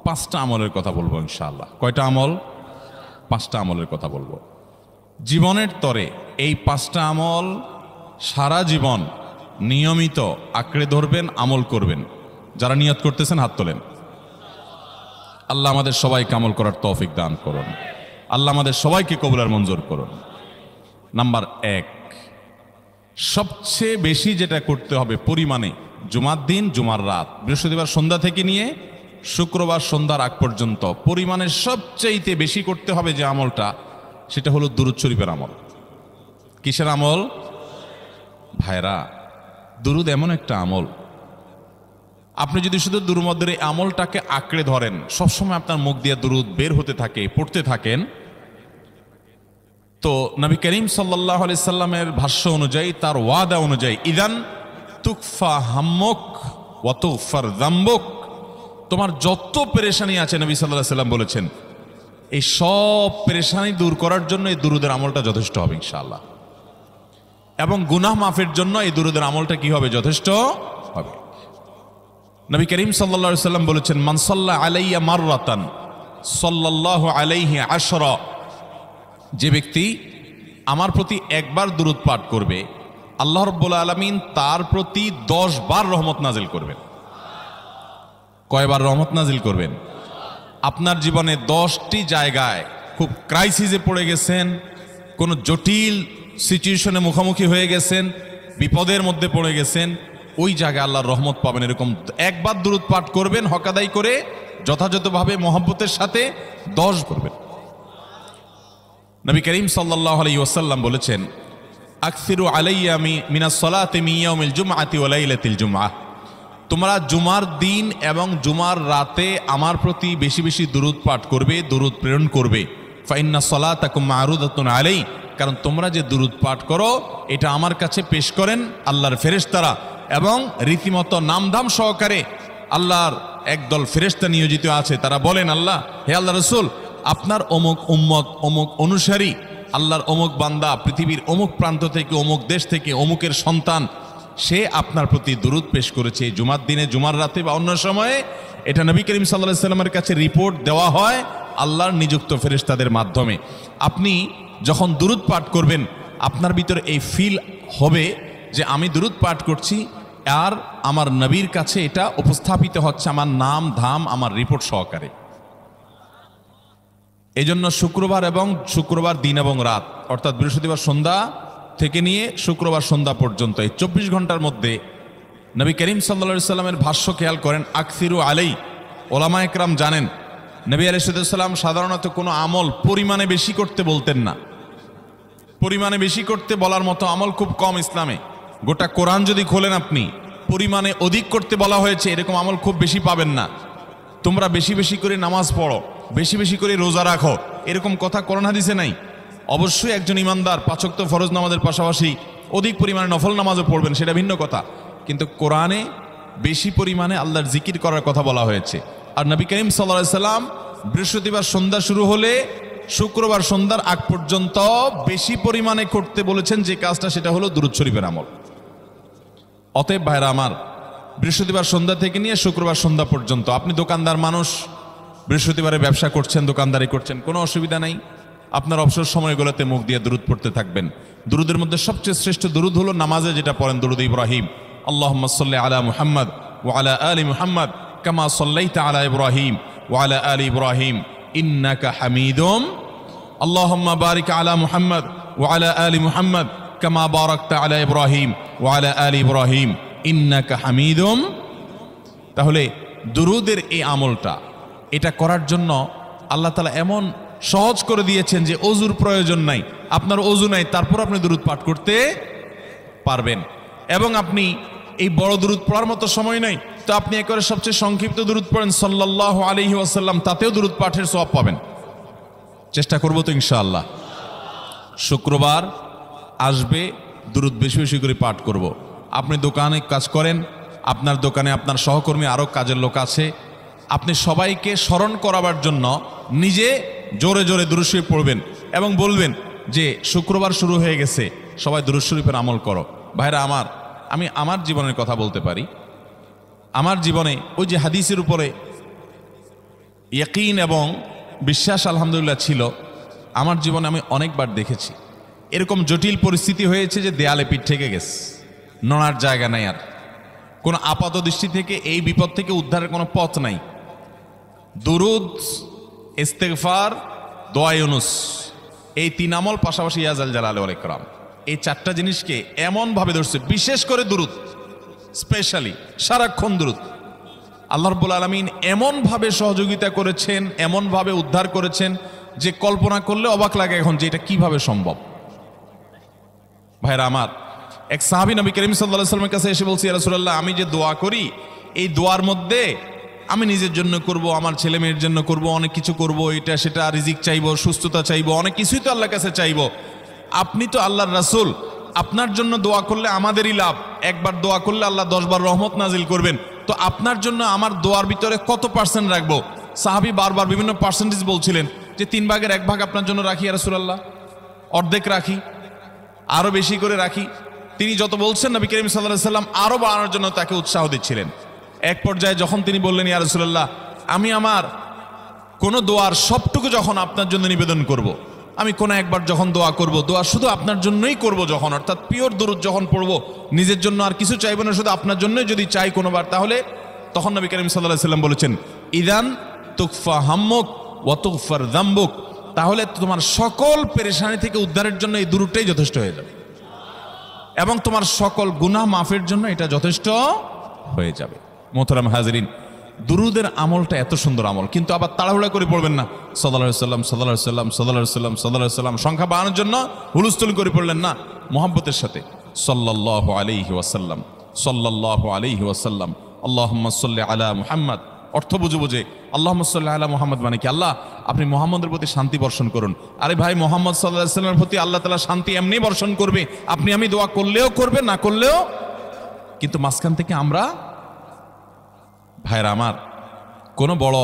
5টা আমলের কথা বলবো ইনশাআল্লাহ। কয়টা আমল? 5টা আমলের কথা বলবো। জীবনের তরে এই 5টা আমল সারা জীবন নিয়মিত আঁকড়ে ধরবেন, আমল করবেন। যারা নিয়ত করতেছেন হাত তোলেন। আল্লাহ আমাদের সবাইকে আমল করার তৌফিক দান করুন। আল্লাহ আমাদের সবাইকে কবুল আর মঞ্জুর করুন। নাম্বার 1, সবচেয়ে বেশি যেটা করতে হবে পরিমাণে, জুমার দিন, জুমার রাত, বৃহস্পতিবার সন্ধ্যা থেকে নিয়ে শুক্রবার সন্ধ্যার আগ পর্যন্ত পরিমাণে সবচেয়ে বেশি করতে হবে যে আমলটা, সেটা হলো দুরূদ শরীফের আমল। কিসের আমল? ভাইরা, দুরূদ এমন একটা আমল, আপনি যদি শুধু দুরূদের এই আমলটাকে আঁকড়ে ধরেন, সবসময় আপনার মুখ দিয়ে দুরূদ বের হতে থাকে, পড়তে থাকেন, তো নবী করিম সাল্লাল্লাহু আলাইহি সাল্লামের ভাষ্য অনুযায়ী, তার ওয়াদা অনুযায়ী, ইদান তুকফা হাম্মুক ওয়া তুগফার যামবুক, তোমার যত পেরেশানি আছে নবী সাল্লাল্লাহু আলাইহি সাল্লাম বলেছেন, এই সব পেরেশানি দূর করার জন্য এই দুরূদের আমলটা যথেষ্ট হবে ইনশাআল্লাহ। এবং গুনাহ মাফের জন্য এই দুরূদের আমলটা কি হবে? যথেষ্ট হবে। নবী করিম সাল্লাল্লাহু আলাইহি সাল্লাম বলেছেন, মান সাল্লা আলাইয়া মাররাতান সাল্লাল্লাহু আলাইহি আশরা, যে ব্যক্তি আমার প্রতি একবার দুরূদ পাঠ করবে, আল্লাহ রাব্বুল আলামিন তার প্রতি 10 বার রহমত নাজিল করবেন। কয়বার রহমত নাজিল করবেন? আপনার জীবনে 10টি জায়গায় খুব ক্রাইসিসে পড়ে গেছেন, কোনো জটিল সিচুয়েশনে মুখোমুখি হয়ে গেছেন, বিপদের মধ্যে পড়ে গেছেন, ওই জায়গায় আল্লাহর রহমত পাবেন। এরকম একবার দুরূদ পাঠ করবেন, হক আদায় করে যথাযথভাবে মহব্বতের সাথে 10 করবেন। নবী করিম সাল্লাল্লাহু আলাইহি ওয়াসাল্লাম বলেছেন, আকসিরু আলাইয়া মিনাস সালাতি মিন ইয়াউমিল জুমআতি ওয়া লাইলাতিল জুমআহ, তোমরা জুমার দিন এবং জুমার রাতে আমার প্রতি বেশি বেশি দুরূদ পাঠ করবে, দুরূদ প্রেরণ করবে। ফাইন্না সালাতাকুম মা'রুদাতুন আলাই, কারণ তোমরা যে দুরূদ পাঠ করো এটা আমার কাছে পেশ করেন আল্লাহর ফেরেশতারা, এবং রীতিমতো নামধাম সহকারে আল্লাহর একদল ফেরেশতা নিয়োজিত আছে। তারা বলেন, আল্লাহ, হে আল্লাহ রাসূল, আপনার অমুক উম্মত, অমুক অনুসারী, আল্লাহর অমুক বান্দা পৃথিবীর অমুক প্রান্ত থেকে, অমুক দেশ থেকে, অমুকের সন্তান, সে আপনার প্রতি দুরূদ পেশ করেছে জুমার দিনে, জুমার রাতে বা অন্য সময়ে। এটা নবী করিম সাল্লাল্লাহু আলাইহি সাল্লামের কাছে রিপোর্ট দেওয়া হয় আল্লাহর নিযুক্ত ফেরেশতাদের মাধ্যমে। আপনি যখন দুরূদ পাঠ করবেন, আপনার ভিতরে এই ফিল হবে যে আমি দুরূদ পাঠ করছি, আর আমার নবীর কাছে এটা উপস্থাপিত হচ্ছে আমার নাম ধাম, আমার রিপোর্ট সহকারে। এই জন্য শুক্রবার দিন এবং রাত, অর্থাৎ বৃহস্পতিবার সন্ধ্যা থেকে নিয়ে শুক্রবার সন্ধ্যা পর্যন্ত এই 24 ঘন্টার মধ্যে নবী করিম সাল্লাল্লাহু আলাইহি সাল্লামের ভাষ্য খেয়াল করেন, আকসিরু আলাই। ওলামা একরাম জানেন, নবী আলাইহিস সালাম সাধারণত কোনো আমল পরিমাণে বেশি করতে বলতেন না। পরিমাণে বেশি করতে বলার মতো আমল খুব কম ইসলামে। গোটা কোরআন যদি খোলেন আপনি, পরিমাণে অধিক করতে বলা হয়েছে এরকম আমল খুব বেশি পাবেন না। তোমরা বেশি বেশি করে নামাজ পড়ো, বেশি বেশি করে রোজা রাখো, এরকম কথা কোরআন হাদিসে নাই। অবশ্যই একজন ইমানদার 5 ওয়াক্ত ফরজ নামাজের পাশাপাশি অধিক পরিমাণে নফল নামাজও পড়বেন, সেটা ভিন্ন কথা। কিন্তু কোরআনে বেশি পরিমাণে আল্লাহর জিকির করার কথা বলা হয়েছে। আর নবী করিম সাল্লাল্লাহু আলাইহি সাল্লাম বৃহস্পতিবার সন্ধ্যা শুরু হলে শুক্রবার সন্ধ্যার আগ পর্যন্ত বেশি পরিমাণে করতে বলেছেন যে কাজটা, সেটা হলো দুরূদ শরীফের আমল। অতএব ভাইরা আমার, বৃহস্পতিবার সন্ধ্যা থেকে নিয়ে শুক্রবার সন্ধ্যা পর্যন্ত, আপনি দোকানদার মানুষ, বৃহস্পতিবারে ব্যবসা করছেন, দোকানদারি করছেন, কোনো অসুবিধা নাই। আপনার অবসর সময়গুলোতে মুখ দিয়ে দুরূদ পড়তে থাকবেন। দুরূদের মধ্যে সবচেয়ে শ্রেষ্ঠ দুরূদ হলো নামাজে যেটা পড়েন, দুরূদ ইব্রাহিম। আল্লাহুম্মা সাল্লি আলা মুহাম্মদ ওয়া আলা আলি মুহাম্মদ কামা সাল্লাইতা আলা ইব্রাহিম ওয়া আলা আলি ইব্রাহিম ইন্নাকা হামিদুম। আল্লাহুম্মা বারিক আলা মুহাম্মদ ওয়া আলা আলি মুহাম্মদ কামা বারাকতা আলা ইব্রাহিম ওয়া আলা আলি ইব্রাহিম ইন্নাকা হামিদুম। তাহলে দুরূদের এই আমলটা, এটা করার জন্য আল্লাহ তাআলা এমন সহজ করে দিয়েছেন যে ওযুর প্রয়োজন নাই। আপনার ওযু নাই, তারপর আপনি দুরূদ পাঠ করতে পারবেন। এবং আপনি এই বড় দুরূদ পড়ার মতো সময় নাই, তো আপনি একবারে সবচেয়ে সংক্ষিপ্ত দুরূদ পড়েন সাল্লাল্লাহু আলাইহি ওয়াসাল্লাম, তাতেও দুরূদ পাঠের সওয়াব পাবেন। চেষ্টা করব তো ইনশাআল্লাহ। শুক্রবার আসবে, দুরূদ বেশি বেশি করে পাঠ করব। আপনি দোকানে কাজ করেন, আপনার দোকানে আপনার সহকর্মী আরও কাজের লোক আছে, আপনি সবাইকে স্মরণ করাবার জন্য নিজে জোরে জোরে দুরূদ শরীফ পড়বেন এবং বলবেন যে শুক্রবার শুরু হয়ে গেছে, সবাই দুরূদ শরীফের আমল করো। ভাইরা আমার, আমি আমার জীবনের কথা বলতে পারি। আমার জীবনে ওই যে হাদিসের উপরে ইয়াকিন এবং বিশ্বাস আলহামদুলিল্লাহ ছিল। আমার জীবনে আমি অনেকবার দেখেছি এরকম জটিল পরিস্থিতি হয়েছে যে দেয়ালে পিঠ থেকে গেছে, নড়ার জায়গা নাই, আর কোনো আপাত দৃষ্টি থেকে এই বিপদ থেকে উদ্ধারের কোনো পথ নাই। দুরুদ, ইস্তেগফার, দোয়া ইউনুস, এই 3 আমল, পাশাপাশি ইয়াজাল জালাল ওয়াল ইকরাম, এই 4টা জিনিসকে এমনভাবে ধরছে, বিশেষ করে দুরুদ, স্পেশালি সারাক্ষণ দুরুদ। আল্লাহ রাব্বুল আলামিন এমনভাবে সহযোগিতা করেছেন, এমনভাবে উদ্ধার করেছেন যে কল্পনা করলে অবাক লাগে এখন যে এটা কিভাবে সম্ভব। ভাইরা আমার, এক সাহাবী নবী করিম সাল্লাল্লাহু আলাইহি ওয়াসাল্লামের কাছে এসে বলছে, ইয়া রাসূলুল্লাহ, আমি যে দোয়া করি এই দোয়ার মধ্যে আমি নিজের জন্য করব, আমার ছেলে মেয়ের জন্য করব, অনেক কিছু করব, এটা সেটা, রিজিক চাইবো, সুস্থতা চাইবো, অনেক কিছুই তো আল্লাহর কাছে চাইবো। আপনি তো আল্লাহর রাসূল, আপনার জন্য দোয়া করলে আমাদেরই লাভ, একবার দোয়া করলে আল্লাহ 10 বার রহমত নাজিল করবেন, তো আপনার জন্য আমার দোয়ার ভিতরে কত পার্সেন্ট রাখবো? সাহাবী বারবার বিভিন্ন পার্সেন্টেজ বলছিলেন যে 3 ভাগের 1 ভাগ আপনার জন্য রাখি ইয়া রাসূলুল্লাহ, অর্ধেক রাখি, আরো বেশি করে রাখি। তিনি যত বলছেন নবী করিম সাল্লাল্লাহু আলাইহি ওয়াসাল্লাম আরো বাড়ানোর জন্য তাকে উৎসাহ দিচ্ছিলেন। এক পর্যায়ে যখন তিনি বললেন, ইয়া রাসূলুল্লাহ, আমি আমার কোন দোয়ার সবটুকু যখন আপনার জন্য নিবেদন করব, আমি কোন একবার যখন দোয়া করব, দোয়া শুধু আপনার জন্যই করব যখন, অর্থাৎ পিওর দুরূদ যখন পড়ব, নিজের জন্য আর কিছু চাইব না, শুধু আপনার জন্যই যদি চাই কোনোবার, তাহলে তখন নবী করিম সাল্লাল্লাহু আলাইহি ওয়াসাল্লাম বলেছেন, ইদান তুকফা হাম্মুক ওয়া তুগফার যামবুক, তাহলে তোমার সকল পেরেশানি থেকে উদ্ধারের জন্য এই দুরূদটাই যথেষ্ট হয়ে যাবে, এবং তোমার সকল গুনাহ মাফের জন্য এটা যথেষ্ট হয়ে যাবে। মোহতারাম হাজিরিন, দুরুদের আমলটা এত সুন্দর আমল, কিন্তু আবার তাড়াহুড়া করে পড়বেন না, সাল্লাল্লাহু আলাইহি সাল্লাম সাল্লাল্লাহু আলাইহি সাল্লাম সাল্লাল্লাহু আলাইহি সাল্লাম সাল্লাল্লাহু আলাইহি সাল্লাম সংখ্যা বাড়ানোর জন্য হুলস্থুল করে পড়লেন না, মুহাব্বতের সাথে সাল্লাল্লাহু আলাইহি ওয়াসাল্লাম সাল্লাল্লাহু আলাইহি ওয়াসাল্লাম আল্লাহুম্মা সাল্লি আলা মুহাম্মদ, অর্থ বুঝে বুঝে আল্লাহুম্মা সাল্লি আলা মুহাম্মদ মানে কি, আল্লাহ আপনি মুহাম্মদের প্রতি শান্তি বর্ষণ করুন। আরে ভাই, মুহাম্মদ সাল্লাল্লাহু আলাইহি সাল্লামের প্রতি আল্লাহ তাআলা শান্তি এমনি বর্ষণ করবে, আপনি আমি দোয়া করলেও করবে, না করলেও। কিন্তু মাঝখান থেকে আমরা, ভাইরা আমার, কোনো বড়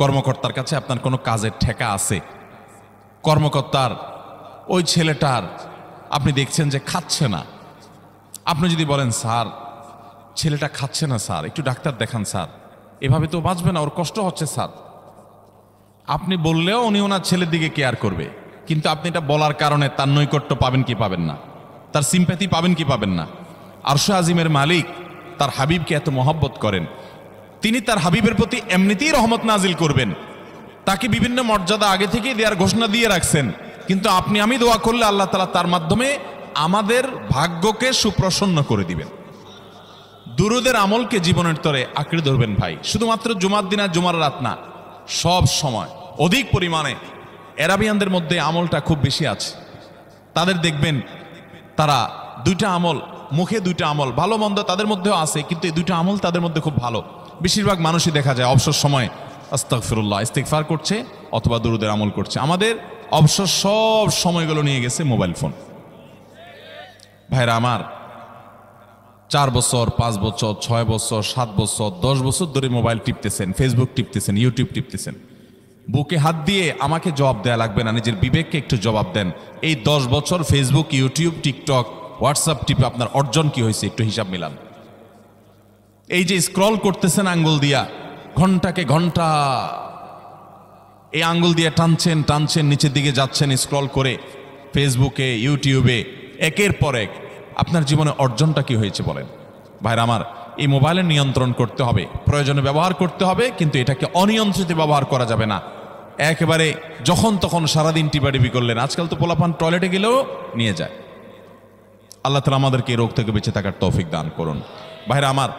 কর্মকর্তার কাছে আপনার কোনো কাজের ঠেকা আছে, কর্মকর্তার ওই ছেলেটার আপনি দেখছেন যে খাচ্ছে না, আপনি যদি বলেন, স্যার ছেলেটা খাচ্ছে না স্যার, একটু ডাক্তার দেখান স্যার, এভাবে তো বাঁচবে না, ওর কষ্ট হচ্ছে স্যার, আপনি বললেও উনি ওনার ছেলের দিকে কেয়ার করবে, কিন্তু আপনি এটা বলার কারণে তার নৈকট্য পাবেন কি পাবেন না, তার সিম্প্যাথি পাবেন কি পাবেন না। আরশ আজিমের মালিক তার হাবিবকে এত মহব্বত করেন, তিনি তার হাবিবের প্রতি এমনিতেই রহমত নাজিল করবেন, তাকে বিভিন্ন মর্যাদা আগে থেকেই দেওয়ার ঘোষণা দিয়ে রাখছেন, কিন্তু আপনি আমি দোয়া করলে আল্লাহ তাআলা তার মাধ্যমে আমাদের ভাগ্যকে সুপ্রসন্ন করে দিবেন। দুরুদের আমলকে জীবনের তরে আঁকড়ে ধরবেন ভাই, শুধুমাত্র জুমার দিন আর জুমার রাত না, সব সময় অধিক পরিমাণে। এরাবিয়ানদের মধ্যে আমলটা খুব বেশি আছে, তাদের দেখবেন তারা 2টা আমল, মুখে 2টা আমল, ভালো মন্দ তাদের মধ্যেও আছে, কিন্তু এই 2টা আমল তাদের মধ্যে খুব ভালো। বেশিরভাগ মানুষই দেখা যায় অবসর সময় আস্তাগফিরুল্লাহ, ইস্তিগফার করছে অথবা দুরুদের আমল করছে। আমাদের অবসর সব সময়গুলো নিয়ে গেছে মোবাইল ফোন। ভাইরা আমার, 4 বছর 5 বছর 6 বছর 7 বছর 10 বছর ধরে মোবাইল টিপতেছেন, ফেসবুক টিপতেছেন, ইউটিউব টিপতেছেন। বুকে হাত দিয়ে আমাকে জবাব দেয়া লাগবে না, নিজের বিবেককে একটু জবাব দেন। এই 10 বছর ফেসবুক, ইউটিউব, টিকটক, হোয়াটসঅ্যাপ টিপে আপনার অর্জন কি হয়েছে একটু হিসাব মিলান। এই যে স্ক্রল করতেছেন আঙ্গুল দিয়া, ঘন্টাকে ঘন্টা এই আঙ্গুল দিয়ে টানছেন টানছেন, নিচের দিকে যাচ্ছেন স্ক্রল করে ফেসবুকে, ইউটিউবে, একের পর এক, আপনার জীবনে অর্জনটা কি হয়েছে বলেন? ভাইরা আমার, এই মোবাইলের নিয়ন্ত্রণ করতে হবে, প্রয়োজনে ব্যবহার করতে হবে, কিন্তু এটাকে অনিয়ন্ত্রিত ব্যবহার করা যাবে না। একেবারে যখন তখন সারাদিন টিপাটিপি করলেন, আজকাল তো পোলাপান টয়লেটে গেলেও নিয়ে যায়। আল্লাহ তাআলা আমাদেরকে এই রোগ থেকে বেঁচে থাকার তৌফিক দান করুন। ভাইরা আমার,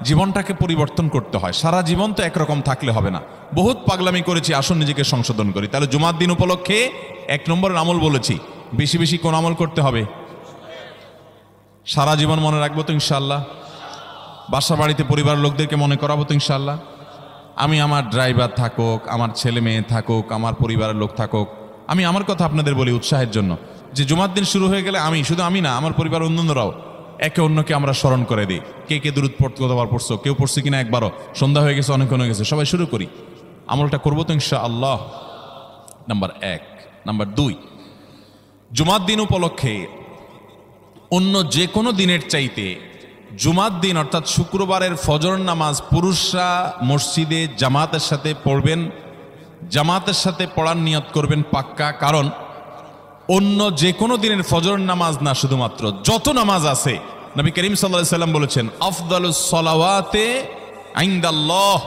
জীবনটাকে পরিবর্তন করতে হয়, সারা জীবন তো একরকম থাকলে হবে না। বহুত পাগলামি করেছি, আসুন নিজেকে সংশোধন করি। তাহলে জুমার দিন উপলক্ষে 1 নম্বরের আমল বলেছি, বেশি বেশি কোন আমল করতে হবে? সারা জীবন মনে রাখবো তো ইনশাআল্লাহ। বাসা বাড়িতে পরিবারের লোকদেরকে মনে করাবো তো ইনশাআল্লাহ। আমি আমার ড্রাইভার থাকুক, আমার ছেলে মেয়ে থাকুক, আমার পরিবারের লোক থাকুক, আমি আমার কথা আপনাদের বলি উৎসাহের জন্য, যে জুমার দিন শুরু হয়ে গেলে শুধু আমি না, আমার পরিবার অন্যান্যরাও একে অন্যকে আমরা স্মরণ করে দিই। কে কে দুরূদ পড়তে কতবার পড়ছো, কেউ পড়ছে কিনা একবারও, সন্ধ্যা হয়ে গেছে, অনেকক্ষণ হয়ে গেছে, সবাই শুরু করি, আমলটা করবো তো ইনশাআল্লাহ। নাম্বার 1। নাম্বার 2, জুমার দিন উপলক্ষে অন্য যে কোনো দিনের চাইতে জুমার দিন অর্থাৎ শুক্রবারের ফজর নামাজ পুরুষরা মসজিদে জামাতের সাথে পড়বেন জামাতের সাথে পড়ার নিয়ত করবেন পাক্কা, কারণ অন্য যে কোনো দিনের ফজর নামাজ না, শুধুমাত্র যত নামাজ আছে নবী করিম সাল্লাল্লাহু আলাইহি সাল্লাম বলেছেন আফদালুস সালাওয়াতে ইনদাল্লাহ,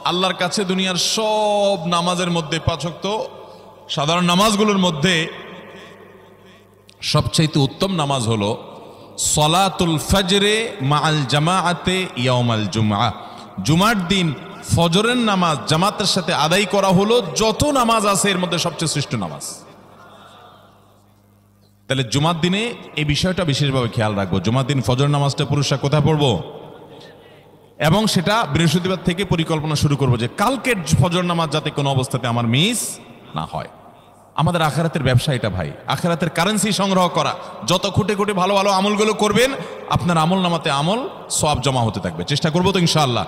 আল্লাহর কাছে দুনিয়ার সব নামাজের মধ্যে, 5 ওয়াক্ত সাধারণ নামাজগুলোর মধ্যে সবচাইতে উত্তম নামাজ হলো সলাতুল ফজরে মাআল জামাআতে ইয়াউমাল জুমআ, জুমার দিন ফজরের নামাজ জামাতের সাথে আদায় করা হলো যত নামাজ আছে এর মধ্যে সবচেয়ে শ্রেষ্ঠ নামাজ। তাহলে জুমার দিনে এই বিষয়টা বিশেষভাবে খেয়াল রাখবো। জুমার দিন ফজর নামাজটা পুরুষরা কোথায় পড়বো, এবং সেটা বৃহস্পতিবার থেকে পরিকল্পনা শুরু করবো যে কালকের ফজর নামাজ যাতে কোনো অবস্থাতে আমার মিস না হয়। আমাদের আখিরাতের ব্যবসা এটা ভাই, আখিরাতের কারেন্সি সংগ্রহ করা। যত খুঁটে খুঁটে ভালো ভালো আমলগুলো করবেন, আপনার আমল নামাতে আমল সওয়াব জমা হতে থাকবে। চেষ্টা করবো তো ইনশাআল্লাহ।